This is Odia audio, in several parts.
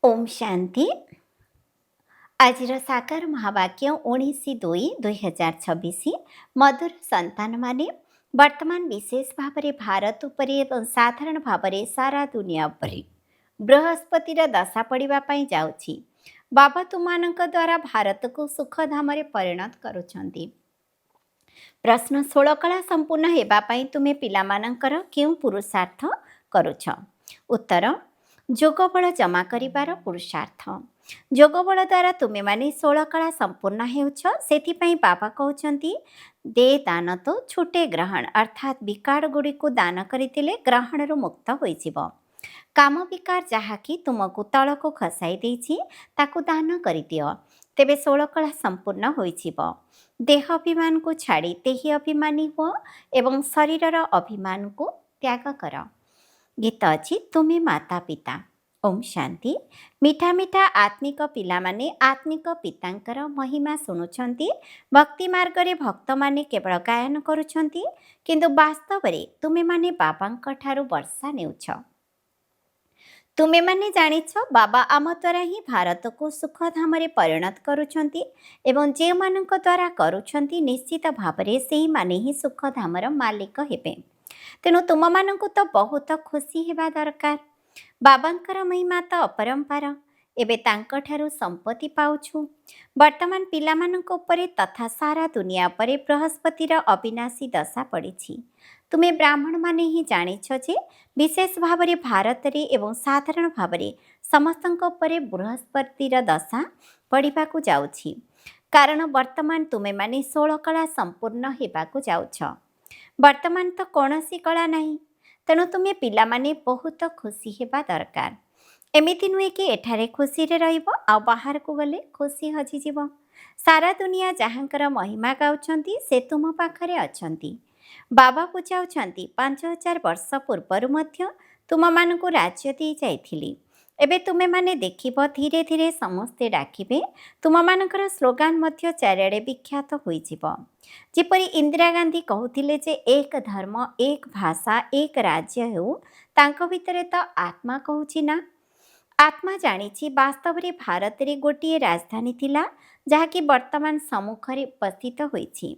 ओम शांति। आज साकार महावाक्य 19/2/2026 मधुर संतान माने वर्तमान विशेष भाव में भारत उपरे एवं साधारण भाव में सारा दुनिया उपरे बृहस्पतिर दशा पड़ापी जाऊँगी। बाबा तुमानक द्वारा भारत को सुखधाम परिणत करुछंती। प्रश्न 16 कला संपूर्ण होगापाई तुम्हें पिलामानंकर क्यों पुरुषार्थ करुछ? उत्तर जोग बल जमा करिबार पुरुषार्थ। जोग बल द्वारा तुम्हें माने 16 कला संपूर्ण होउछ। सेथिपाई बाबा कहउछंती दे दान तो छुटे ग्रहण, अर्थात विकार गुड़ी को दान करितिले ग्रहण रु मुक्त होइजिबो। काम विकार जहाँकि तुमको तल को खसाई देछि ताकु दान करिदियो, तेबे 16 कला संपूर्ण होइजिबो। देह अभिमान को छाड़ी तेही अभिमानी हुओ एवं शरीरर अभिमान को त्याग कर। गीत अच्छी तुम्हें माता पिता। ओम शांति। मीठा मीठा आत्मिक पिला माने आत्मिक पितांकर महिमा शुणुछंती। भक्ति मार्ग रे भक्त माने केवल गायन करुछंती, किंतु वास्तव रे तुम्हें माने बाबांक ठारू वर्षा नेउछ। तुम्हें माने जानिछ बाबा आम द्वारा ही भारत को सुखधाम रे परिणत करुछंती एवं जे मानक द्वारा करुछंती निश्चित भाव में सेही माने ही सुखधामर मालिक हेबे। तेणु तुम मानक तो बहुत खुशी हेबा दरकार। बाबांकर महिमा तो अपरंपार। एबे तांक ठारू संपत्ति पाउछु। वर्तमान पिलामानक उपरे तथा सारा दुनिया परे बृहस्पतिर अविनाशी दशा पड़िछि। तुम्हें ब्राह्मण माने ही जानिछ जे विशेष भाव में भारत रे एवं साधारण भाव में समस्तक उपरे बृहस्पतिर दशा पड़िबाकु जाउछि। कारण वर्तमान तुम्हें माने 16 कला संपूर्ण हेबाकु जाउछ। वर्तमान तो कौनसी कला नहीं। तेणु तुम्हें पिला माने बहुत खुशी हेबा दरकार। एमिति नुहे कि एठारे खुशी रे रहिबो आ बाहर को गले खुशी हजिजिबो। सारा दुनिया जहाँकर महिमा गाउछंती से तुम पाखरे अछंती। बाबा बुझाउछंती 5000 वर्ष पूर्वरु मध्य तुम मानकु राज्य दी जाइथिली। एबे तुमे माने देखिबो धीरे धीरे समस्ते डाकिबे। तुम मानकर स्लोगान मध्य चारिआडे विख्यात होइजिबो। जेपरि इंदिरा गांधी कहूथिले जे एक धर्म एक भाषा एक राज्य हेउ, तांको भितरे तो आत्मा कहूछि ना। आत्मा जानिछि वास्तव रे भारत रे गोटिए राजधानी थिला जहाँकि वर्तमान सम्मुखरे उपस्थित होइछि।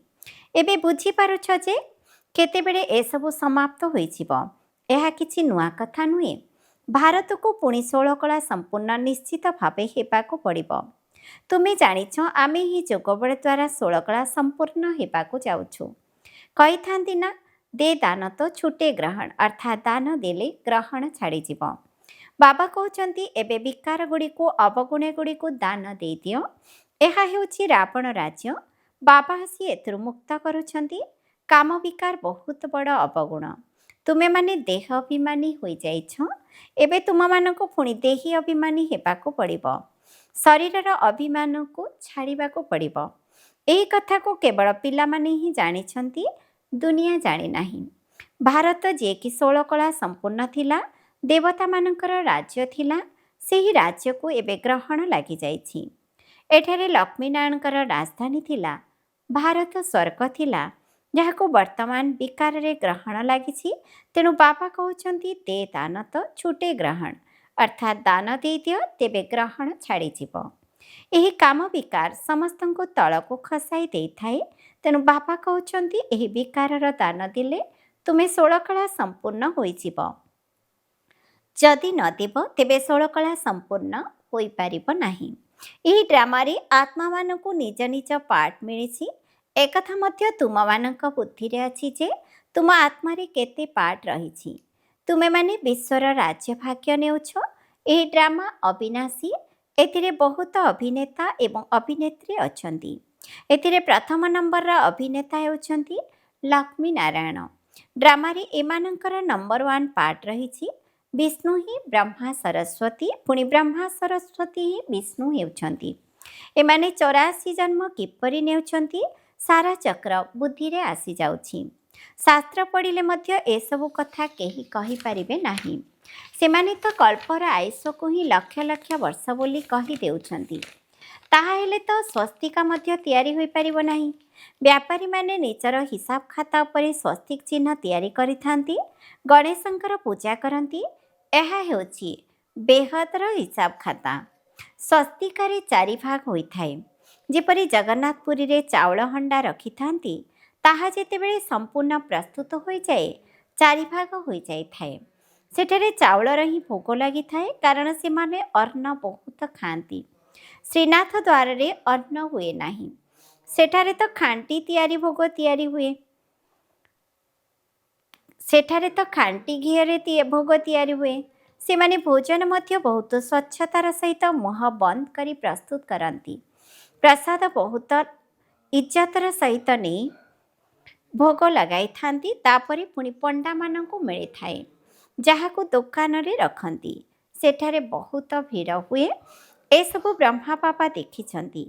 एबे बुझी पारुछ जे केतेबेले एसबु समाप्त होइजिबो। एहा किछि नुआ कथा नुहे। भारत को पुणी 16 कला संपूर्ण निश्चित भावे हेबाकु पड़िबो। तुम्हें जानिछ आमे ही जोगबल द्वारा 16 कला संपूर्ण हेबाकु जाउछु। कही थांती ना दे दान तो छुटे ग्रहण, अर्थात दान देले ग्रहण छाड़ी जीवो। बाबा कहउछंती एबे विकार गुड़ी को अवगुणे गुड़ी को दान दे दियो। एहा हेउछि रावण राज्य। बाबा हसी एथुरु मुक्त करुछंती। काम विकार बहुत बड़ अवगुण। तुमे माने देह अभिमानी होई जाइछ। एबे तुम मानको पुणी देही अभिमानी हेबाकु पड़िबो। शरीरर अभिमान को छाड़िबाकु पड़िबो। एही कथा को केवल पिला माने ही जानिछंती, दुनिया जानि नाही। भारत जे कि 16 कला संपूर्ण थिला, देवता मानकर राज्य थिला, सेही राज्य को एबे ग्रहण लागि जाइछि। एठारे लक्ष्मी नारायणकर राजधानी थिला। भारत स्वर्ग थिला, जहाँको वर्तमान विकार रे ग्रहण लागिछि। तेणु बाबा कहउछंती दे दान तो छुटे ग्रहण, अर्थात दान दे दियो तेबे ग्रहण छाड़ी जीवो। एही काम विकार समस्तको तल को खसाई देई थाए। तेणु बाबा कहउछंती एही विकारर दान दिले तुमे 16 कला संपूर्ण होई जीवो। जदि न देव तेबे 16 कला संपूर्ण होई पारिबो नाही। एही ड्रामा रे आत्मा मानकु निज निज पार्ट मिलिछि। एकथा मध्य तुम मानक बुद्धि रे अछि जे तुम आत्मा रे केते पार्ट रहिछि। तुमे माने विश्वर राज्य भाग्य नेउछ। एही ड्रामा अविनाशी। एथिरे बहुत अभिनेता एवं अभिनेत्री अछंती। एथिरे प्रथम नंबर रा अभिनेता हेउछंती लक्ष्मी नारायण। ड्रामा रे एमानंकर नंबर 1 पार्ट रहिछि। विष्णु ही ब्रह्मा सरस्वती, पुणी ब्रह्मा सरस्वती ही विष्णु हेउछंती। एमाने 84 जन्म किपरि नेउछंती सारा चक्र बुद्धि रे आसी जाउछि। शास्त्र पढ़िले मध्य एसबु कथा केही कहि पारिबे नाही। सेमाने तो कल्पर आयुष को ही लक्ष लक्ष वर्ष बोली कही देउछंती। ताहा हेले तो स्वस्तिका मध्य तैयारी होई पारिबो नाही। व्यापारी माने निजर हिसाब खाता उपरे स्वस्तिक चिन्ह तैयारी करिथांती। गणेशंकर पूजा करंती। एहा हेउछि ବେହଦର ହିସାବ ଖାତା। ସ୍ୱସ୍ତିକାରେ 4 ଭାଗ ହୋଇଥାଏ। ଯେପରି ଜଗନ୍ନାଥ ପୁରୀରେ ଚାଉଳ ହଣ୍ଡା ରଖିଥାନ୍ତି, ତାହା ଯେତେବେଳେ ସମ୍ପୂର୍ଣ୍ଣ ପ୍ରସ୍ତୁତ ହୋଇଯାଏ 4 ଭାଗ ହୋଇଯାଇଥାଏ। ସେଠାରେ ଚାଉଳର ହିଁ ଭୋଗ ଲାଗିଥାଏ, କାରଣ ସେମାନେ ଅନ୍ନ ବହୁତ ଖାଆନ୍ତି। ଶ୍ରୀନାଥ ଦ୍ୱାରରେ ଅନ୍ନ ହୁଏ ନାହିଁ। ସେଠାରେ ତ ଖାଣ୍ଟି ତିଆରି ଭୋଗ ତିଆରି ହୁଏ। ସେଠାରେ ତ ଖାଣ୍ଟି ଘିଅରେ ଭୋଗ ତିଆରି ହୁଏ। ସେମାନେ ଭୋଜନ ମଧ୍ୟ ବହୁତ ସ୍ୱଚ୍ଛତାର ସହିତ ମୁହଁ ବନ୍ଦ କରି ପ୍ରସ୍ତୁତ କରନ୍ତି। ପ୍ରସାଦ ବହୁତ ଇଜ୍ଜତର ସହିତ ନେଇ ଭୋଗ ଲଗାଇଥାନ୍ତି। ତାପରେ ପୁଣି ପଣ୍ଡାମାନଙ୍କୁ ମିଳିଥାଏ, ଯାହାକୁ ଦୋକାନରେ ରଖନ୍ତି। ସେଠାରେ ବହୁତ ଭିଡ଼ ହୁଏ। ଏସବୁ ବ୍ରହ୍ମା ବାବା ଦେଖିଛନ୍ତି।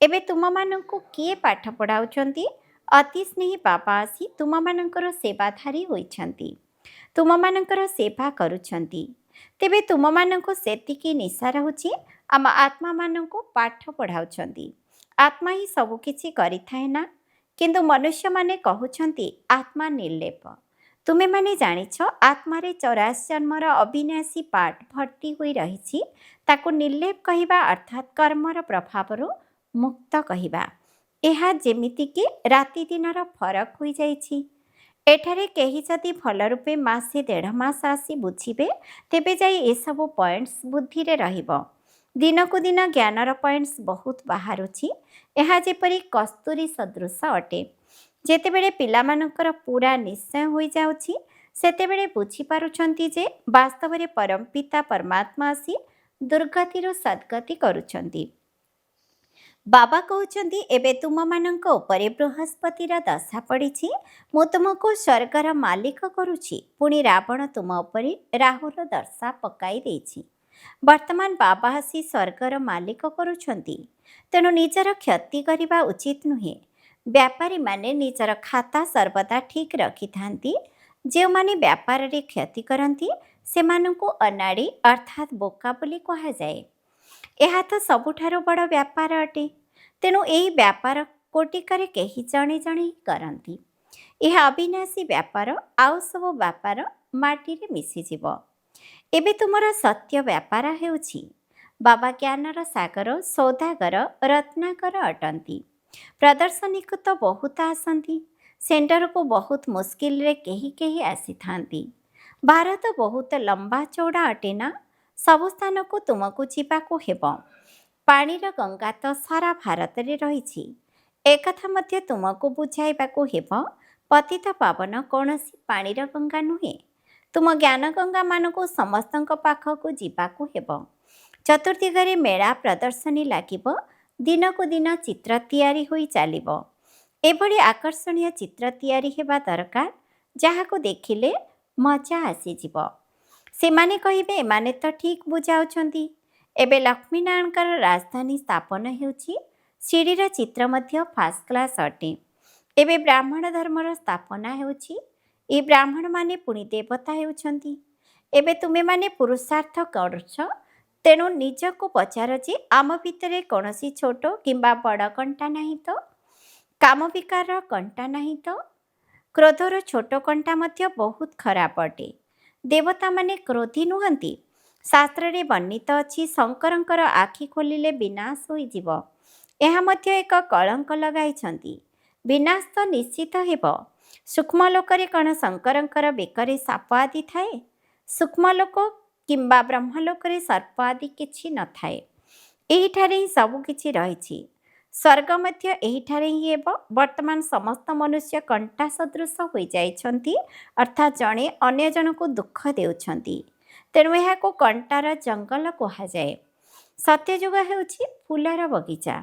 ଏବେ ତୁମମାନଙ୍କୁ କିଏ ପାଠ ପଢ଼ାଉଛନ୍ତି? ଅତି ସ୍ନେହୀ ବାବା ଆସି ତୁମମାନଙ୍କର ସେବାଧାରୀ ହୋଇଛନ୍ତି, ତୁମମାନଙ୍କର ସେବା କରୁଛନ୍ତି। ତେବେ ତୁମମାନଙ୍କୁ ସେତିକି ନିଶା ରହୁଛି, ଆମ ଆତ୍ମାମାନଙ୍କୁ ପାଠ ପଢ଼ାଉଛନ୍ତି। ଆତ୍ମା ହିଁ ସବୁକିଛି କରିଥାଏ ନା? କିନ୍ତୁ ମନୁଷ୍ୟମାନେ କହୁଛନ୍ତି ଆତ୍ମା ନିର୍ଲେପ। ତୁମେମାନେ ଜାଣିଛ, ଆତ୍ମାରେ 84 ଜନ୍ମର ଅବିନାଶୀ ପାର୍ଟ ଭର୍ତ୍ତି ହୋଇ ରହିଛି। ତାକୁ ନିର୍ଲେପ କହିବା ଅର୍ଥାତ୍ କର୍ମର ପ୍ରଭାବରୁ ମୁକ୍ତ କହିବା। ଏହା ଯେମିତିକି ରାତି ଦିନର ଫରକ ହୋଇଯାଇଛି। ଏଠାରେ କେହି ଯଦି ଭଲ ରୂପେ ମାସେ 1.5 ମାସ ଆସି ବୁଝିବେ, ତେବେ ଯାଇ ଏସବୁ ପଏଣ୍ଟସ୍ ବୁଦ୍ଧିରେ ରହିବ। ଦିନକୁ ଦିନ ଜ୍ଞାନର ପଏଣ୍ଟସ୍ ବହୁତ ବାହାରୁଛି। ଏହା ଯେପରି କସ୍ତୁରୀ ସଦୃଶ ଅଟେ। ଯେତେବେଳେ ପିଲାମାନଙ୍କର ପୁରା ନିଶ୍ଚୟ ହୋଇଯାଉଛି, ସେତେବେଳେ ବୁଝିପାରୁଛନ୍ତି ଯେ ବାସ୍ତବରେ ପରମପିତା ପରମାତ୍ମା ଆସି ଦୁର୍ଗତିରୁ ସଦ୍ଗତି କରୁଛନ୍ତି। ବାବା କହୁଛନ୍ତି, ଏବେ ତୁମମାନଙ୍କ ଉପରେ ବୃହସ୍ପତିର ଦଶା ପଡ଼ିଛି। ମୁଁ ତୁମକୁ ସ୍ୱର୍ଗର ମାଲିକ କରୁଛି। ପୁଣି ରାବଣ ତୁମ ଉପରେ ରାହୁର ଦଶା ପକାଇ ଦେଇଛି। ବର୍ତ୍ତମାନ ବାବା ଆସି ସ୍ୱର୍ଗର ମାଲିକ କରୁଛନ୍ତି। ତେଣୁ ନିଜର କ୍ଷତି କରିବା ଉଚିତ ନୁହେଁ। ବ୍ୟାପାରୀମାନେ ନିଜର ଖାତା ସର୍ବଦା ଠିକ୍ ରଖିଥାନ୍ତି। ଯେଉଁମାନେ ବ୍ୟାପାରରେ କ୍ଷତି କରନ୍ତି, ସେମାନଙ୍କୁ ଅନାଡ଼ି ଅର୍ଥାତ୍ ବୋକା ବୋଲି କୁହାଯାଏ। ଏହା ତ ସବୁଠାରୁ ବଡ଼ ବ୍ୟାପାର ଅଟେ। ତେଣୁ ଏହି ବ୍ୟାପାର କୋଟିକରେ କେହି ଜଣେ ଜଣେ ହିଁ କରନ୍ତି। ଏହା ଅବିନାଶୀ ବ୍ୟାପାର। ଆଉ ସବୁ ବ୍ୟାପାର ମାଟିରେ ମିଶିଯିବ। ଏବେ ତୁମର ସତ୍ୟ ବ୍ୟାପାର ହେଉଛି। ବାବା ଜ୍ଞାନର ସାଗର, ସୌଦାଗର, ରତ୍ନାକର ଅଟନ୍ତି। ପ୍ରଦର୍ଶନୀକୁ ତ ବହୁତ ଆସନ୍ତି। ସେଣ୍ଟରକୁ ବହୁତ ମୁସ୍କିଲରେ କେହି କେହି ଆସିଥାନ୍ତି। ଭାରତ ବହୁତ ଲମ୍ବା ଚଉଡ଼ା ଅଟେ ନା? ସବୁ ସ୍ଥାନକୁ ତୁମକୁ ଯିବାକୁ ହେବ। ପାଣିର ଗଙ୍ଗା ତ ସାରା ଭାରତରେ ରହିଛି। ଏକଥା ମଧ୍ୟ ତୁମକୁ ବୁଝାଇବାକୁ ହେବ, ପତିତ ପାବନ କୌଣସି ପାଣିର ଗଙ୍ଗା ନୁହେଁ। ତୁମ ଜ୍ଞାନ ଗଙ୍ଗାମାନଙ୍କୁ ସମସ୍ତଙ୍କ ପାଖକୁ ଯିବାକୁ ହେବ। ଚତୁର୍ଦିଗରେ ମେଳା ପ୍ରଦର୍ଶନୀ ଲାଗିବ। ଦିନକୁ ଦିନ ଚିତ୍ର ତିଆରି ହୋଇ ଚାଲିବ। ଏଭଳି ଆକର୍ଷଣୀୟ ଚିତ୍ର ତିଆରି ହେବା ଦରକାର, ଯାହାକୁ ଦେଖିଲେ ମଜା ଆସିଯିବ। ସେମାନେ କହିବେ, ଏମାନେ ତ ଠିକ୍ ବୁଝାଉଛନ୍ତି। ଏବେ ଲକ୍ଷ୍ମୀନାରାୟଣଙ୍କର ରାଜଧାନୀ ସ୍ଥାପନ ହେଉଛି। ସିଡ଼ିର ଚିତ୍ର ମଧ୍ୟ ଫାଷ୍ଟ କ୍ଲାସ୍ ଅଟେ। ଏବେ ବ୍ରାହ୍ମଣ ଧର୍ମର ସ୍ଥାପନା ହେଉଛି। ଏ ବ୍ରାହ୍ମଣମାନେ ପୁଣି ଦେବତା ହେଉଛନ୍ତି। ଏବେ ତୁମେମାନେ ପୁରୁଷାର୍ଥ କରୁଛ। ତେଣୁ ନିଜକୁ ପଚାର ଯେ ଆମ ଭିତରେ କୌଣସି ଛୋଟ କିମ୍ବା ବଡ଼ କଣ୍ଟା ନାହିଁ ତ? କାମ ବିକାରର କଣ୍ଟା ନାହିଁ ତ? କ୍ରୋଧର ଛୋଟ କଣ୍ଟା ମଧ୍ୟ ବହୁତ ଖରାପ ଅଟେ। ଦେବତାମାନେ କ୍ରୋଧୀ ନୁହନ୍ତି। ଶାସ୍ତ୍ରରେ ବର୍ଣ୍ଣିତ ଅଛି, ଶଙ୍କରଙ୍କର ଆଖି ଖୋଲିଲେ ବିନାଶ ହୋଇଯିବ। ଏହା ମଧ୍ୟ ଏକ କଳଙ୍କ ଲଗାଇଛନ୍ତି। ବିନାଶ ତ ନିଶ୍ଚିତ ହେବ। ସୂକ୍ଷ୍ମ ଲୋକରେ କ'ଣ ଶଙ୍କରଙ୍କର ବେକରେ ସାପ ଆଦି ଥାଏ? ସୂକ୍ଷ୍ମଲୋକ କିମ୍ବା ବ୍ରହ୍ମଲୋକରେ ସର୍ପ ଆଦି କିଛି ନଥାଏ। ଏହିଠାରେ ହିଁ ସବୁ କିଛି ରହିଛି। ସ୍ୱର୍ଗ ମଧ୍ୟ ଏହିଠାରେ ହିଁ ହେବ। ବର୍ତ୍ତମାନ ସମସ୍ତ ମନୁଷ୍ୟ କଣ୍ଟା ସଦୃଶ ହୋଇଯାଇଛନ୍ତି, ଅର୍ଥାତ୍ ଜଣେ ଅନ୍ୟ ଜଣଙ୍କୁ ଦୁଃଖ ଦେଉଛନ୍ତି। ତେଣୁ ଏହାକୁ କଣ୍ଟାର ଜଙ୍ଗଲ କୁହାଯାଏ। ସତ୍ୟଯୁଗ ହେଉଛି ଫୁଲର ବଗିଚା।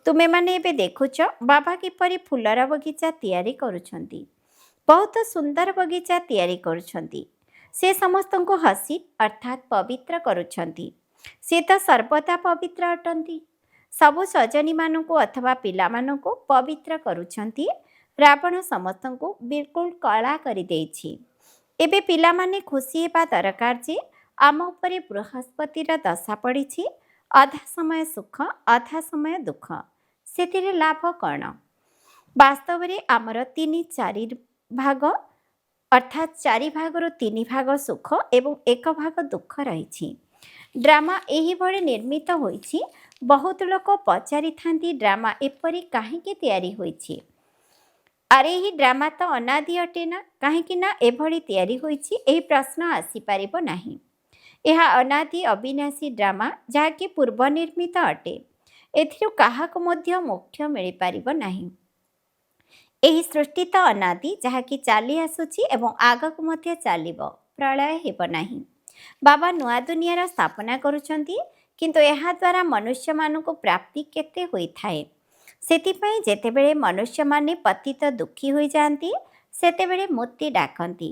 ତୁମେମାନେ ଏବେ ଦେଖୁଛ ବାବା କିପରି ଫୁଲର ବଗିଚା ତିଆରି କରୁଛନ୍ତି। ବହୁତ ସୁନ୍ଦର ବଗିଚା ତିଆରି କରୁଛନ୍ତି। ସେ ସମସ୍ତଙ୍କୁ ହସି ଅର୍ଥାତ୍ ପବିତ୍ର କରୁଛନ୍ତି। ସେ ତ ସର୍ବଦା ପବିତ୍ର ଅଟନ୍ତି। ସବୁ ସଜନୀମାନଙ୍କୁ ଅଥବା ପିଲାମାନଙ୍କୁ ପବିତ୍ର କରୁଛନ୍ତି। ରାବଣ ସମସ୍ତଙ୍କୁ ବିଲକୁଲ କଳା କରିଦେଇଛି। ଏବେ ପିଲାମାନେ ଖୁସି ହେବା ଦରକାର ଯେ ଆମ ଉପରେ ବୃହସ୍ପତିର ଦଶା ପଡ଼ିଛି। ଅଧା ସମୟ ସୁଖ, ଅଧା ସମୟ ଦୁଃଖ। ସେଥିରେ ଲାଭ କ'ଣ? ବାସ୍ତବରେ ଆମର 3/4 ଭାଗ ଅର୍ଥାତ୍ 4 ଭାଗରୁ 3 ଭାଗ ସୁଖ ଏବଂ 1 ଭାଗ ଦୁଃଖ ରହିଛି। ଡ୍ରାମା ଏହିଭଳି ନିର୍ମିତ ହୋଇଛି। ବହୁତ ଲୋକ ପଚାରିଥାନ୍ତି ଡ୍ରାମା ଏପରି କାହିଁକି ତିଆରି ହୋଇଛି। ଆରେ ଏହି ଡ୍ରାମା ତ ଅନାଦି ଅଟେ ନା, କାହିଁକି ନା ଏଭଳି ତିଆରି ହୋଇଛି ଏହି ପ୍ରଶ୍ନ ଆସିପାରିବ ନାହିଁ। ଏହା ଅନାଦି ଅବିନାଶୀ ଡ୍ରାମା, ଯାହାକି ପୂର୍ବ ନିର୍ମିତ ଅଟେ। ଏଥିରୁ କାହାକୁ ମଧ୍ୟ ମୋକ୍ଷ ମିଳିପାରିବ ନାହିଁ। ଏହି ସୃଷ୍ଟି ତ ଅନାଦି, ଯାହାକି ଚାଲି ଆସୁଛି ଏବଂ ଆଗକୁ ମଧ୍ୟ ଚାଲିବ, ପ୍ରଳୟ ହେବ ନାହିଁ। ବାବା ନୂଆ ଦୁନିଆର ସ୍ଥାପନା କରୁଛନ୍ତି, କିନ୍ତୁ ଏହାଦ୍ୱାରା ମନୁଷ୍ୟମାନଙ୍କୁ ପ୍ରାପ୍ତି କେତେ ହୋଇଥାଏ। ସେଥିପାଇଁ ଯେତେବେଳେ ମନୁଷ୍ୟମାନେ ପତିତ ଦୁଃଖୀ ହୋଇଯାଆନ୍ତି, ସେତେବେଳେ ମୁକ୍ତି ଡାକନ୍ତି।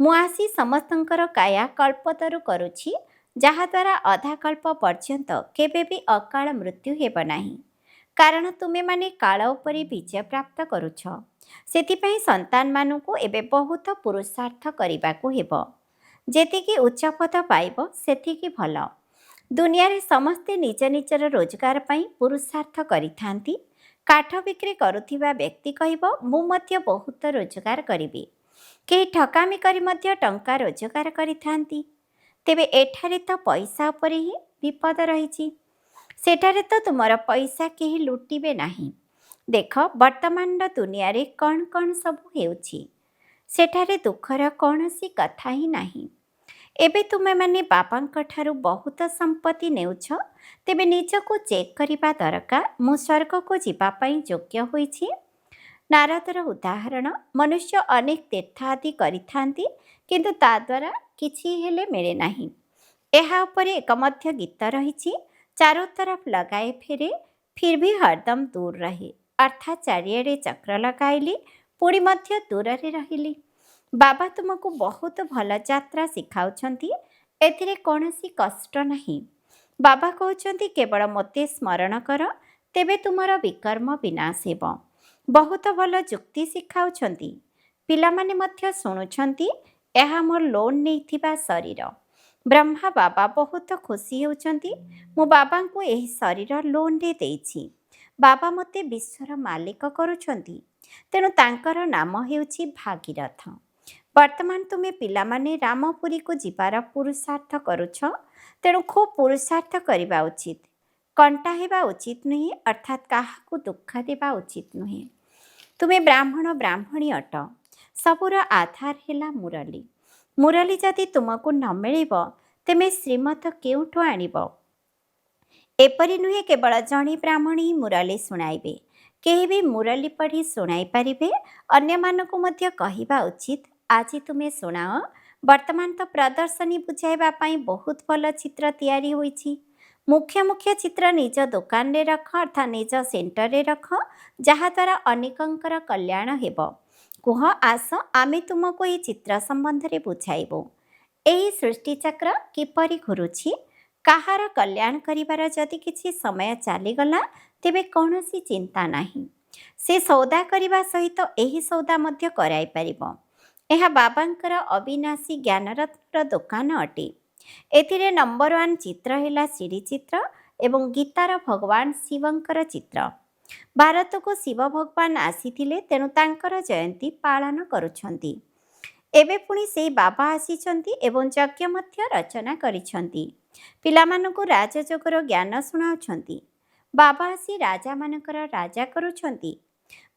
ମୁଁ ଆସି ସମସ୍ତଙ୍କର କାୟା କଳ୍ପତରୁ କରୁଛି, ଯାହାଦ୍ୱାରା ଅଧାକଳ୍ପ ପର୍ଯ୍ୟନ୍ତ କେବେ ବି ଅକାଳ ମୃତ୍ୟୁ ହେବ ନାହିଁ। କାରଣ ତୁମେମାନେ କାଳ ଉପରେ ବିଜୟ ପ୍ରାପ୍ତ କରୁଛ। ସେଥିପାଇଁ ସନ୍ତାନମାନଙ୍କୁ ଏବେ ବହୁତ ପୁରୁଷାର୍ଥ କରିବାକୁ ହେବ। ଯେତିକି ଉଚ୍ଚପଦ ପାଇବ ସେତିକି ଭଲ। ଦୁନିଆରେ ସମସ୍ତେ ନିଜ ନିଜର ରୋଜଗାର ପାଇଁ ପୁରୁଷାର୍ଥ କରିଥାନ୍ତି। କାଠ ବିକ୍ରି କରୁଥିବା ବ୍ୟକ୍ତି କହିବ, ମୁଁ ମଧ୍ୟ ବହୁତ ରୋଜଗାର କରିବି। କେହି ଠକାମି କରି ମଧ୍ୟ ଟଙ୍କା ରୋଜଗାର କରିଥାନ୍ତି। ତେବେ ଏଠାରେ ତ ପଇସା ଉପରେ ହିଁ ବିପଦ ରହିଛି। ସେଠାରେ ତ ତୁମର ପଇସା କେହି ଲୁଟିବେ ନାହିଁ। ଦେଖ, ବର୍ତ୍ତମାନର ଦୁନିଆରେ କ'ଣ କ'ଣ ସବୁ ହେଉଛି। ସେଠାରେ ଦୁଃଖର କୌଣସି କଥା ହିଁ ନାହିଁ। ଏବେ ତୁମେମାନେ ବାବାଙ୍କ ଠାରୁ ବହୁତ ସମ୍ପତ୍ତି ନେଉଛ, ତେବେ ନିଜକୁ ଚେକ୍ କରିବା ଦରକାର, ମୁଁ ସ୍ୱର୍ଗକୁ ଯିବା ପାଇଁ ଯୋଗ୍ୟ ହୋଇଛି। ନାରଦର ଉଦାହରଣ, ମନୁଷ୍ୟ ଅନେକ ତୀର୍ଥ ଆଦି କରିଥାନ୍ତି, କିନ୍ତୁ ତା ଦ୍ୱାରା କିଛି ହେଲେ ମିଳେ ନାହିଁ। ଏହା ଉପରେ ଏକ ମଧ୍ୟ ଗୀତ ରହିଛି, ଚାରୋ ତରଫ ଲଗାଏ ଫେରେ ଫିର୍ ବି ହରଦମ ଦୂର ରହେ। ଅର୍ଥାତ୍ ଚାରିଆଡ଼େ ଚକ୍ର ଲଗାଇଲି, ପୁଣି ମଧ୍ୟ ଦୂରରେ ରହିଲି। ବାବା ତୁମକୁ ବହୁତ ଭଲ ଯାତ୍ରା ଶିଖାଉଛନ୍ତି। ଏଥିରେ କୌଣସି କଷ୍ଟ ନାହିଁ। ବାବା କହୁଛନ୍ତି, କେବଳ ମୋତେ ସ୍ମରଣ କର, ତେବେ ତୁମର ବିକର୍ମ ବିନାଶ ହେବ। ବହୁତ ଭଲ ଯୁକ୍ତି ଶିଖାଉଛନ୍ତି। ପିଲାମାନେ ମଧ୍ୟ ଶୁଣୁଛନ୍ତି। ଏହା ମୋର ଲୋନ୍ ନେଇଥିବା ଶରୀର। ବ୍ରହ୍ମା ବାବା ବହୁତ ଖୁସି ହେଉଛନ୍ତି। ମୁଁ ବାବାଙ୍କୁ ଏହି ଶରୀର ଲୋନ୍ରେ ଦେଇଛି। ବାବା ମୋତେ ବିଶ୍ୱର ମାଲିକ କରୁଛନ୍ତି। ତେଣୁ ତାଙ୍କର ନାମ ହେଉଛି ଭାଗୀରଥ। ବର୍ତ୍ତମାନ ତୁମେ ପିଲାମାନେ ରାମପୁରୀକୁ ଯିବାର ପୁରୁଷାର୍ଥ କରୁଛ। ତେଣୁ ଖୁବ୍ ପୁରୁଷାର୍ଥ କରିବା ଉଚିତ। କଣ୍ଟା ହେବା ଉଚିତ ନୁହେଁ, ଅର୍ଥାତ୍ କାହାକୁ ଦୁଃଖ ଦେବା ଉଚିତ ନୁହେଁ। ତୁମେ ବ୍ରାହ୍ମଣ ବ୍ରାହ୍ମଣୀ ଅଟ। ସବୁର ଆଧାର ହେଲା ମୁରଲୀ। ମୁରଲୀ ଯଦି ତୁମକୁ ନ ମିଳିବ, ତେବେ ଶ୍ରୀମତ କେଉଁଠୁ ଆଣିବ? ଏପରି ନୁହେଁ କେବଳ ଜଣେ ବ୍ରାହ୍ମଣ ହିଁ ମୁରଲୀ ଶୁଣାଇବେ। କେହି ବି ମୁରଲୀ ପଢ଼ି ଶୁଣାଇ ପାରିବେ। ଅନ୍ୟମାନଙ୍କୁ ମଧ୍ୟ କହିବା ଉଚିତ, ଆଜି ତୁମେ ଶୁଣାଅ। ବର୍ତ୍ତମାନ ତ ପ୍ରଦର୍ଶନୀ ବୁଝାଇବା ପାଇଁ ବହୁତ ଭଲ ଚିତ୍ର ତିଆରି ହୋଇଛି। ମୁଖ୍ୟ ମୁଖ୍ୟ ଚିତ୍ର ନିଜ ଦୋକାନରେ ରଖ, ଅର୍ଥାତ୍ ନିଜ ସେଣ୍ଟରରେ ରଖ, ଯାହାଦ୍ୱାରା ଅନେକଙ୍କର କଲ୍ୟାଣ ହେବ। କୁହ, ଆସ ଆମେ ତୁମକୁ ଏହି ଚିତ୍ର ସମ୍ବନ୍ଧରେ ବୁଝାଇବୁ। ଏହି ସୃଷ୍ଟିଚକ୍ର କିପରି ଘୁରୁଛି। କାହାର କଲ୍ୟାଣ କରିବାର ଯଦି କିଛି ସମୟ ଚାଲିଗଲା, ତେବେ କୌଣସି ଚିନ୍ତା ନାହିଁ। ସେ ସୌଦା କରିବା ସହିତ ଏହି ସୌଦା ମଧ୍ୟ କରାଇ ପାରିବ। ଏହା ବାବାଙ୍କର ଅବିନାଶୀ ଜ୍ଞାନରତ୍ନର ଦୋକାନ ଅଟେ। ଏଥିରେ ନମ୍ବର 1 ଚିତ୍ର ହେଲା ସିଡ଼ି ଚିତ୍ର ଏବଂ ଗୀତାର ଭଗବାନ ଶିବଙ୍କର ଚିତ୍ର। ଭାରତକୁ ଶିବ ଭଗବାନ ଆସିଥିଲେ, ତେଣୁ ତାଙ୍କର ଜୟନ୍ତୀ ପାଳନ କରୁଛନ୍ତି। ଏବେ ପୁଣି ସେହି ବାବା ଆସିଛନ୍ତି ଏବଂ ଯଜ୍ଞ ମଧ୍ୟ ରଚନା କରିଛନ୍ତି। ପିଲାମାନଙ୍କୁ ରାଜଯୋଗର ଜ୍ଞାନ ଶୁଣାଉଛନ୍ତି। ବାବା ଆସି ରାଜାମାନଙ୍କର ରାଜା କରୁଛନ୍ତି।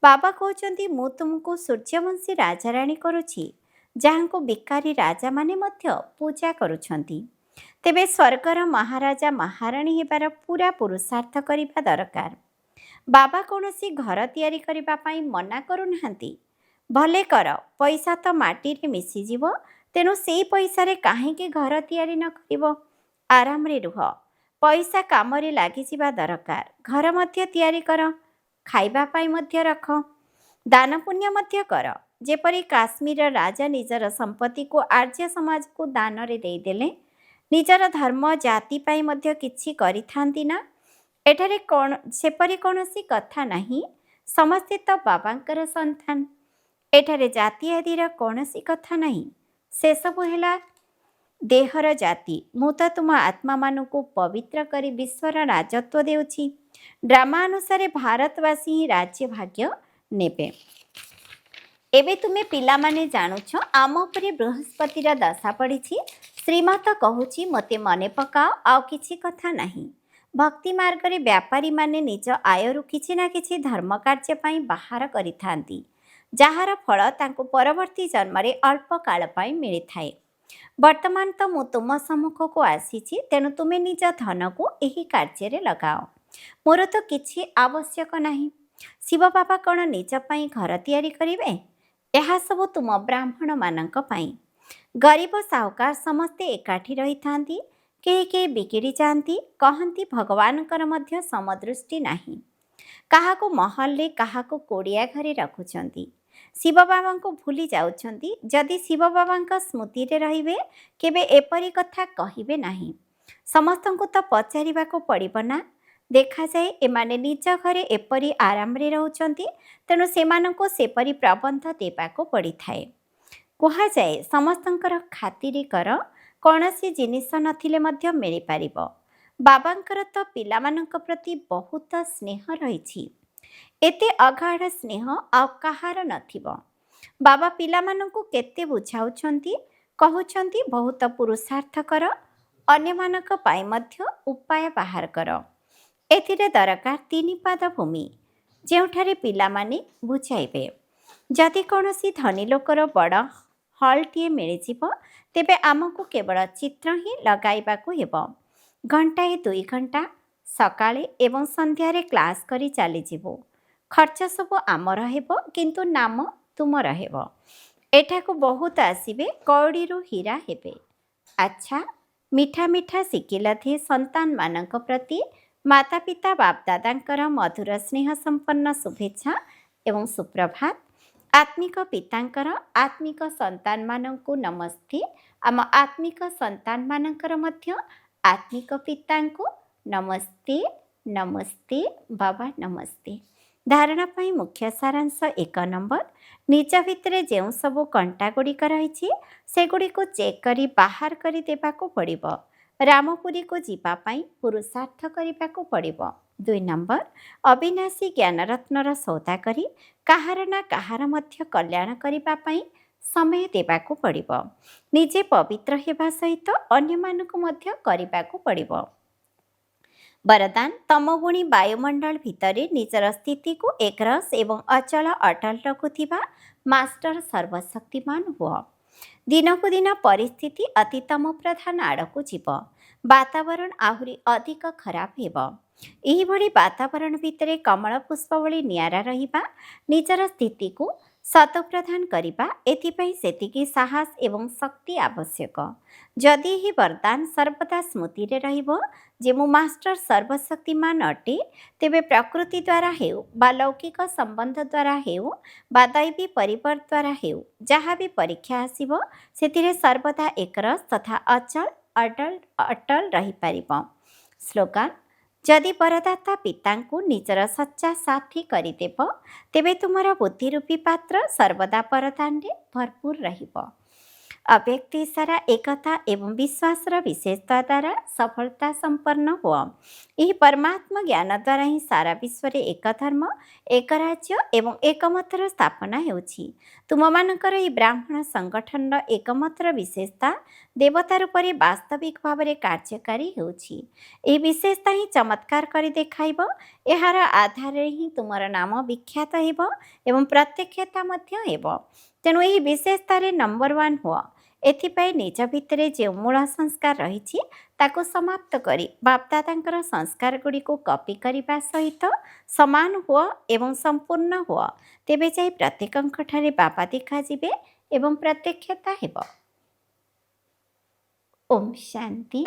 ବାବା କହୁଛନ୍ତି, ମୁଁ ତୁମକୁ ସୂର୍ଯ୍ୟବଂଶୀ ରାଜାରାଣୀ କରୁଛି, ଯାହାଙ୍କୁ ବିକାରୀ ରାଜାମାନେ ମଧ୍ୟ ପୂଜା କରୁଛନ୍ତି। ତେବେ ସ୍ୱର୍ଗର ମହାରାଜା ମହାରାଣୀ ହେବାର ପୁରା ପୁରୁଷାର୍ଥ କରିବା ଦରକାର। ବାବା କୌଣସି ଘର ତିଆରି କରିବା ପାଇଁ ମନା କରୁନାହାନ୍ତି। ଭଲେ କର, ପଇସା ତ ମାଟିରେ ମିଶିଯିବ, ତେଣୁ ସେଇ ପଇସାରେ କାହିଁକି ଘର ତିଆରି ନ କରିବ? ଆରାମରେ ରୁହ। ପଇସା କାମରେ ଲାଗିଯିବା ଦରକାର। ଘର ମଧ୍ୟ ତିଆରି କର, ଖାଇବା ପାଇଁ ମଧ୍ୟ ରଖ, ଦାନ ପୁଣ୍ୟ ମଧ୍ୟ କର। ଯେପରି କାଶ୍ମୀରର ରାଜା ନିଜର ସମ୍ପତ୍ତିକୁ ଆର୍ଯ୍ୟ ସମାଜକୁ ଦାନରେ ଦେଇଦେଲେ, ନିଜର ଧର୍ମ ଜାତି ପାଇଁ ମଧ୍ୟ କିଛି କରିଥାନ୍ତି ନା? ଏଠାରେ ସେପରି କୌଣସି କଥା ନାହିଁ। ସମସ୍ତେ ତ ବାବାଙ୍କର ସନ୍ତାନ। ଏଠାରେ ଜାତି ଆଦିର କୌଣସି କଥା ନାହିଁ। ସେସବୁ ହେଲା ଦେହର ଜାତି। ମୁଁ ତ ତୁମ ଆତ୍ମାମାନଙ୍କୁ ପବିତ୍ର କରି ବିଶ୍ୱର ରାଜତ୍ୱ ଦେଉଛି। ଡ୍ରାମା ଅନୁସାରେ ଭାରତବାସୀ ହିଁ ରାଜ୍ୟ ଭାଗ୍ୟ ନେବେ। ଏବେ ତୁମେ ପିଲାମାନେ ଜାଣୁଛ ଆମ ଉପରେ ବୃହସ୍ପତିର ଦଶା ପଡ଼ିଛି। ଶ୍ରୀମତ କହୁଛି ମୋତେ ମନେ ପକାଅ, ଆଉ କିଛି କଥା ନାହିଁ। ଭକ୍ତି ମାର୍ଗରେ ବ୍ୟାପାରୀମାନେ ନିଜ ଆୟରୁ କିଛି ନା କିଛି ଧର୍ମ କାର୍ଯ୍ୟ ପାଇଁ ବାହାର କରିଥାନ୍ତି, ଯାହାର ଫଳ ତାଙ୍କୁ ପରବର୍ତ୍ତୀ ଜନ୍ମରେ ଅଳ୍ପ କାଳ ପାଇଁ ମିଳିଥାଏ। ବର୍ତ୍ତମାନ ତ ମୁଁ ତୁମ ସମ୍ମୁଖକୁ ଆସିଛି, ତେଣୁ ତୁମେ ନିଜ ଧନକୁ ଏହି କାର୍ଯ୍ୟରେ ଲଗାଅ। ମୋର ତ କିଛି ଆବଶ୍ୟକ ନାହିଁ। ଶିବ ବାବା କ'ଣ ନିଜ ପାଇଁ ଘର ତିଆରି କରିବେ? ଏହା ସବୁ ତୁମ ବ୍ରାହ୍ମଣମାନଙ୍କ ପାଇଁ। ଗରିବ ସାହୁକାର ସମସ୍ତେ ଏକାଠି ରହିଥାନ୍ତି। କେହି କେହି ବିଗିଡ଼ି ଯାଆନ୍ତି, କହନ୍ତି ଭଗବାନଙ୍କର ମଧ୍ୟ ସମଦୃଷ୍ଟି ନାହିଁ। କାହାକୁ ମହଲରେ, କାହାକୁ କୋଡ଼ିଆ ଘରେ ରଖୁଛନ୍ତି। ଶିବ ବାବାଙ୍କୁ ଭୁଲି ଯାଉଛନ୍ତି। ଯଦି ଶିବ ବାବାଙ୍କ ସ୍ମୃତିରେ ରହିବେ କେବେ ଏପରି କଥା କହିବେ ନାହିଁ। ସମସ୍ତଙ୍କୁ ତ ପଚାରିବାକୁ ପଡ଼ିବ ନା। ଦେଖାଯାଏ ଏମାନେ ନିଜ ଘରେ ଏପରି ଆରାମରେ ରହୁଛନ୍ତି, ତେଣୁ ସେମାନଙ୍କୁ ସେପରି ପ୍ରବନ୍ଧ ଦେବାକୁ ପଡ଼ିଥାଏ। କୁହାଯାଏ ସମସ୍ତଙ୍କର ଖାତିର କର, କୌଣସି ଜିନିଷ ନଥିଲେ ମଧ୍ୟ ମିଳିପାରିବ। ବାବାଙ୍କର ତ ପିଲାମାନଙ୍କ ପ୍ରତି ବହୁତ ସ୍ନେହ ରହିଛି। ଏତେ ଅଗାଢ଼ ସ୍ନେହ ଆଉ କାହାର ନଥିବ। ବାବା ପିଲାମାନଙ୍କୁ କେତେ ବୁଝାଉଛନ୍ତି, କହୁଛନ୍ତି ବହୁତ ପୁରୁଷାର୍ଥ କର, ଅନ୍ୟମାନଙ୍କ ପାଇଁ ମଧ୍ୟ ଉପାୟ ବାହାର କର। ଏଥିରେ ଦରକାର 3 ପାଦ ଭୂମି, ଯେଉଁଠାରେ ପିଲାମାନେ ବୁଝାଇବେ। ଯଦି କୌଣସି ଧନୀ ଲୋକର ବଡ଼ ହଲ୍ଟିଏ ମିଳିଯିବ, ତେବେ ଆମକୁ କେବଳ ଚିତ୍ର ହିଁ ଲଗାଇବାକୁ ହେବ। ଘଣ୍ଟାଏ 2 ଘଣ୍ଟା ସକାଳେ ଏବଂ ସନ୍ଧ୍ୟାରେ କ୍ଲାସ୍ କରି ଚାଲିଯିବୁ। ଖର୍ଚ୍ଚ ସବୁ ଆମର ହେବ, କିନ୍ତୁ ନାମ ତୁମର ହେବ। ଏଠାକୁ ବହୁତ ଆସିବେ, କଉଡ଼ିରୁ ହୀରା ହେବେ। ଆଚ୍ଛା, ମିଠା ମିଠା ଶିଖିଲଥି ସନ୍ତାନମାନଙ୍କ ପ୍ରତି ମାତା ପିତା ବାପଦାଦାଙ୍କର ମଧୁର ସ୍ନେହ ସମ୍ପନ୍ନ ଶୁଭେଚ୍ଛା ଏବଂ ସୁପ୍ରଭାତ। ଆତ୍ମିକ ପିତାଙ୍କର ଆତ୍ମିକ ସନ୍ତାନମାନଙ୍କୁ ନମସ୍ତେ। ଆମ ଆତ୍ମିକ ସନ୍ତାନମାନଙ୍କର ମଧ୍ୟ ଆତ୍ମିକ ପିତାଙ୍କୁ ନମସ୍ତେ। ନମସ୍ତେ ବାବା, ନମସ୍ତେ। ଧାରଣା ପାଇଁ ମୁଖ୍ୟ ସାରାଂଶ 1 ନମ୍ବର। ନିଜ ଭିତରେ ଯେଉଁ ସବୁ କଣ୍ଟା ଗୁଡ଼ିକ ରହିଛି ସେଗୁଡ଼ିକୁ ଚେକ୍ କରି ବାହାର କରି ଦେବାକୁ ପଡ଼ିବ। ରାମପୁରୀକୁ ଯିବା ପାଇଁ ପୁରୁଷାର୍ଥ କରିବାକୁ ପଡ଼ିବ। 2 ନମ୍ବର, ଅବିନାଶୀ ଜ୍ଞାନରତ୍ନର ସୌଦା କରି କାହାର ନା କାହାର ମଧ୍ୟ କଲ୍ୟାଣ କରିବା ପାଇଁ ସମୟ ଦେବାକୁ ପଡ଼ିବ। ନିଜେ ପବିତ୍ର ହେବା ସହିତ ଅନ୍ୟମାନଙ୍କୁ ମଧ୍ୟ କରିବାକୁ ପଡ଼ିବ। ବରଦାନ, ତମଗୁଣୀ ବାୟୁମଣ୍ଡଳ ଭିତରେ ନିଜର ସ୍ଥିତିକୁ ଏକରସ ଏବଂ ଅଚଳ ଅଟଳ ରଖୁଥିବା ମାଷ୍ଟର ସର୍ବଶକ୍ତିମାନ ହୁଅ। ଦିନକୁ ଦିନ ପରିସ୍ଥିତି ଅତି ତମ ପ୍ରଧାନ ଆଡ଼କୁ ଯିବ। ବାତାବରଣ ଆହୁରି ଅଧିକ ଖରାପ ହେବ। ଏହିଭଳି ବାତାବରଣ ଭିତରେ କମଳ ପୁଷ୍ପ ଭଳି ନିଆରା ରହିବା, ନିଜର ସ୍ଥିତିକୁ ଶତପ୍ରଦାନ କରିବା, ଏଥିପାଇଁ ସେତିକି ସାହସ ଏବଂ ଶକ୍ତି ଆବଶ୍ୟକ। ଯଦି ଏହି ବରଦାନ ସର୍ବଦା ସ୍ମୃତିରେ ରହିବ ଯେ ମୁଁ ମାଷ୍ଟର ସର୍ବଶକ୍ତିମାନ ଅଟେ, ତେବେ ପ୍ରକୃତି ଦ୍ୱାରା ହେଉ ବା ଲୌକିକ ସମ୍ବନ୍ଧ ଦ୍ୱାରା ହେଉ ବା ଦୈବୀ ପରିବାର ଦ୍ୱାରା ହେଉ, ଯାହା ବି ପରୀକ୍ଷା ଆସିବ ସେଥିରେ ସର୍ବଦା ଏକରସ ତଥା ଅଟଳ ରହିପାରିବ। ସ୍ଲୋଗାନ, ଯଦି ବରଦାତା ପିତାଙ୍କୁ ନିଜର ସଚ୍ଚା ସାଥୀ କରିଦେବ, ତେବେ ତୁମର ବୁଦ୍ଧିରୂପୀ ପାତ୍ର ସର୍ବଦା ବରଦାନରେ ଭରପୁର ରହିବ। ଅବ୍ୟକ୍ତ ଇଶାରା, ଏକତା ଏବଂ ବିଶ୍ୱାସର ବିଶେଷତା ଦ୍ୱାରା ସଫଳତା ସମ୍ପନ୍ନ ହୁଅ। ଏହି ପରମାତ୍ମ ଜ୍ଞାନ ଦ୍ୱାରା ହିଁ ସାରା ବିଶ୍ୱରେ ଏକ ଧର୍ମ, ଏକ ରାଜ୍ୟ ଏବଂ ଏକମତର ସ୍ଥାପନା ହେଉଛି। ତୁମମାନଙ୍କର ଏହି ବ୍ରାହ୍ମଣ ସଂଗଠନର ଏକମତର ବିଶେଷତା ଦେବତା ରୂପରେ ବାସ୍ତବିକ ଭାବରେ କାର୍ଯ୍ୟକାରୀ ହେଉଛି। ଏହି ବିଶେଷତା ହିଁ ଚମତ୍କାର କରି ଦେଖାଇବ। ଏହାର ଆଧାରରେ ହିଁ ତୁମର ନାମ ବିଖ୍ୟାତ ହେବ ଏବଂ ପ୍ରତ୍ୟକ୍ଷତା ମଧ୍ୟ ହେବ। ତେଣୁ ଏହି ବିଶେଷତାରେ ନମ୍ବର 1 ହୁଅ। ଏଥିପାଇଁ ନିଜ ଭିତରେ ଯେଉଁ ମୂଳ ସଂସ୍କାର ରହିଛି ତାକୁ ସମାପ୍ତ କରି ବାପଦାଦାଙ୍କର ସଂସ୍କାରଗୁଡ଼ିକୁ କପି କରିବା ସହିତ ସମାନ ହୁଅ ଏବଂ ସମ୍ପୂର୍ଣ୍ଣ ହୁଅ। ତେବେ ଯାଇ ପ୍ରତ୍ୟେକଙ୍କଠାରେ ବାବା ଦେଖାଯିବେ ଏବଂ ପ୍ରତ୍ୟକ୍ଷତା ହେବ। ଓମ୍ ଶାନ୍ତି।